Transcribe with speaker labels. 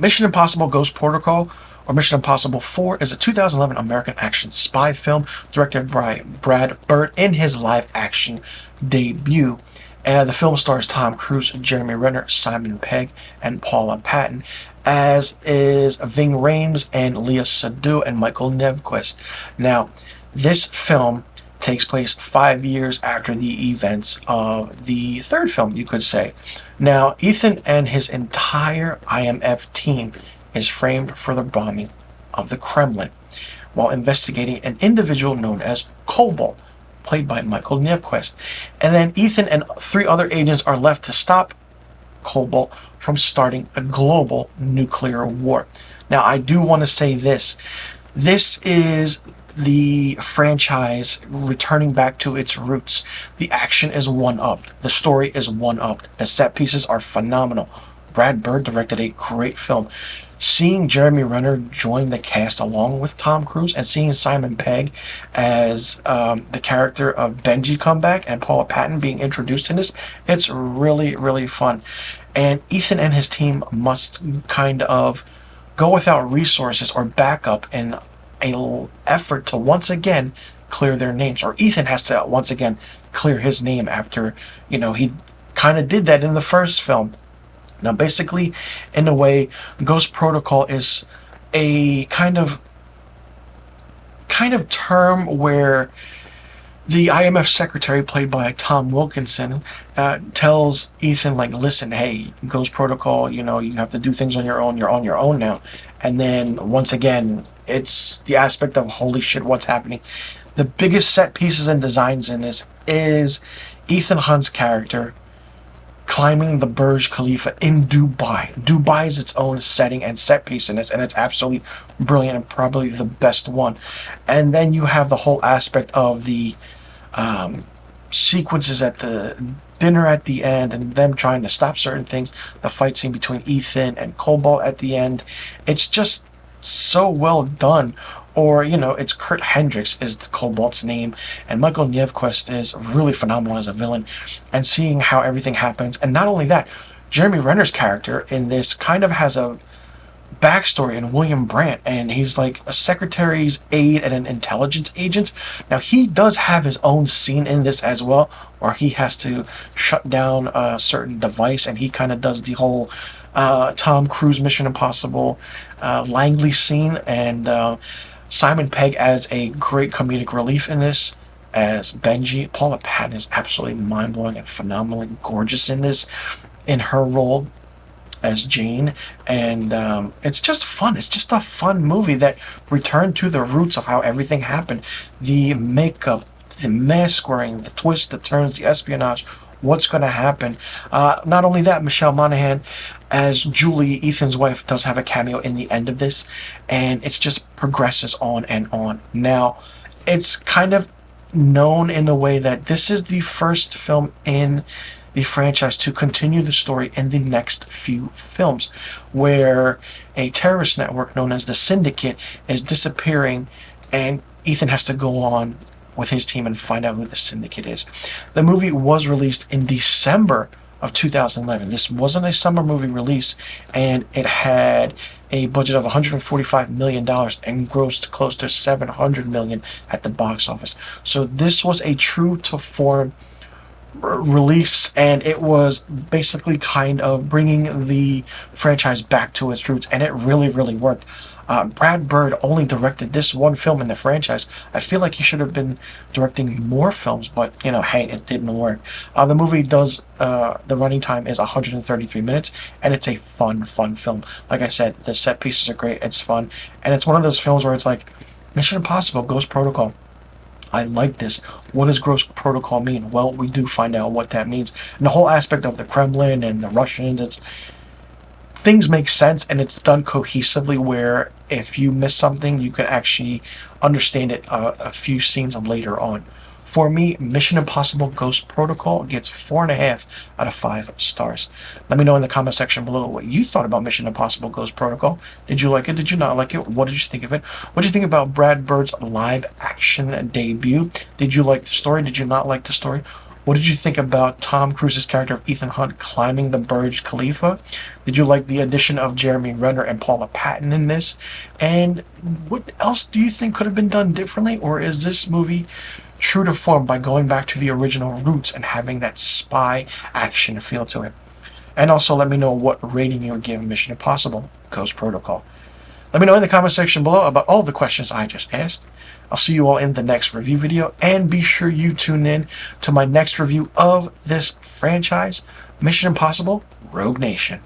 Speaker 1: Mission Impossible Ghost Protocol, or Mission Impossible 4, is a 2011 American action spy film directed by Brad Bird in his live-action debut. The film stars Tom Cruise, Jeremy Renner, Simon Pegg, and Paula Patton, as is Ving Rhames and Leah Seydoux and Michael Nevquist. Now, this film takes place 5 years after the events of the third film, you could say. Now, Ethan and his entire IMF team is framed for the bombing of the Kremlin while investigating an individual known as Cobalt, played by Michael Nevquist. And then Ethan and 3 other agents are left to stop Cobalt from starting a global nuclear war. Now, I do want to say this. This is the franchise returning back to its roots. The action is one-upped. The story is one-upped. The set pieces are phenomenal. Brad Bird directed a great film. Seeing Jeremy Renner join the cast along with Tom Cruise, and seeing Simon Pegg as the character of Benji come back, and Paula Patton being introduced in this, it's really, really fun. And Ethan and his team must kind of go without resources or backup in a effort to once again clear their names. Or Ethan has to once again clear his name after, he kind of did that in the first film. Now, basically, in a way, Ghost Protocol is a kind of term where the IMF secretary, played by Tom Wilkinson, tells Ethan, like, listen, hey, Ghost Protocol, you have to do things on your own. You're on your own now. And then, once again, it's the aspect of, holy shit, what's happening? The biggest set pieces and designs in this is Ethan Hunt's character climbing the Burj Khalifa in Dubai. Dubai is its own setting and set piece in this, and it's absolutely brilliant and probably the best one. And then you have the whole aspect of the sequences at the dinner at the end, and them trying to stop certain things. The fight scene between Ethan and Cobalt at the end. It's just so well done. Or, it's Kurt Hendricks is Cobalt's name, and Michael Nevquist is really phenomenal as a villain. And seeing how everything happens, and not only that, Jeremy Renner's character in this kind of has a backstory in William Brandt, and he's like a secretary's aide and an intelligence agent. Now, he does have his own scene in this as well, where he has to shut down a certain device, and he kind of does the whole Tom Cruise Mission Impossible Langley scene. And Simon Pegg adds a great comedic relief in this as Benji. Paula Patton is absolutely mind-blowing and phenomenally gorgeous in this, in her role as Jane. And it's just fun. It's just a fun movie that returned to the roots of how everything happened. The makeup, the mask wearing, the twists, the turns, the espionage, what's going to happen. Not only that, Michelle Monaghan as Julie, Ethan's wife, does have a cameo in the end of this, and it just progresses on and on. Now, it's kind of known in a way that this is the first film in the franchise to continue the story in the next few films, where a terrorist network known as the Syndicate is disappearing, and Ethan has to go on with his team and find out who the Syndicate is. The movie was released in December of 2011. This wasn't a summer movie release, and it had a budget of $145 million and grossed close to $700 million at the box office. So this was a true to form release, and it was basically kind of bringing the franchise back to its roots, and it really, really worked. Brad Bird only directed this one film in the franchise. I feel like he should have been directing more films, but, hey, it didn't work. The movie does, the running time is 133 minutes, and it's a fun film. Like I said, the set pieces are great, it's fun, and it's one of those films where it's like, Mission Impossible, Ghost Protocol. I like this. What does Ghost Protocol mean? Well, we do find out what that means. And the whole aspect of the Kremlin and the Russians, things make sense, and it's done cohesively, where if you miss something, you can actually understand it a few scenes later on. For me, Mission Impossible Ghost Protocol gets 4.5 out of 5 stars. Let me know in the comment section below what you thought about Mission Impossible Ghost Protocol. Did you like it? Did you not like it? What did you think of it? What did you think about Brad Bird's live action debut? Did you like the story? Did you not like the story? What did you think about Tom Cruise's character of Ethan Hunt climbing the Burj Khalifa? Did you like the addition of Jeremy Renner and Paula Patton in this? And what else do you think could have been done differently? Or is this movie true to form by going back to the original roots and having that spy action feel to it? And also let me know what rating you would give Mission Impossible Ghost Protocol. Let me know in the comment section below about all the questions I just asked. I'll see you all in the next review video, and be sure you tune in to my next review of this franchise, Mission Impossible Rogue Nation.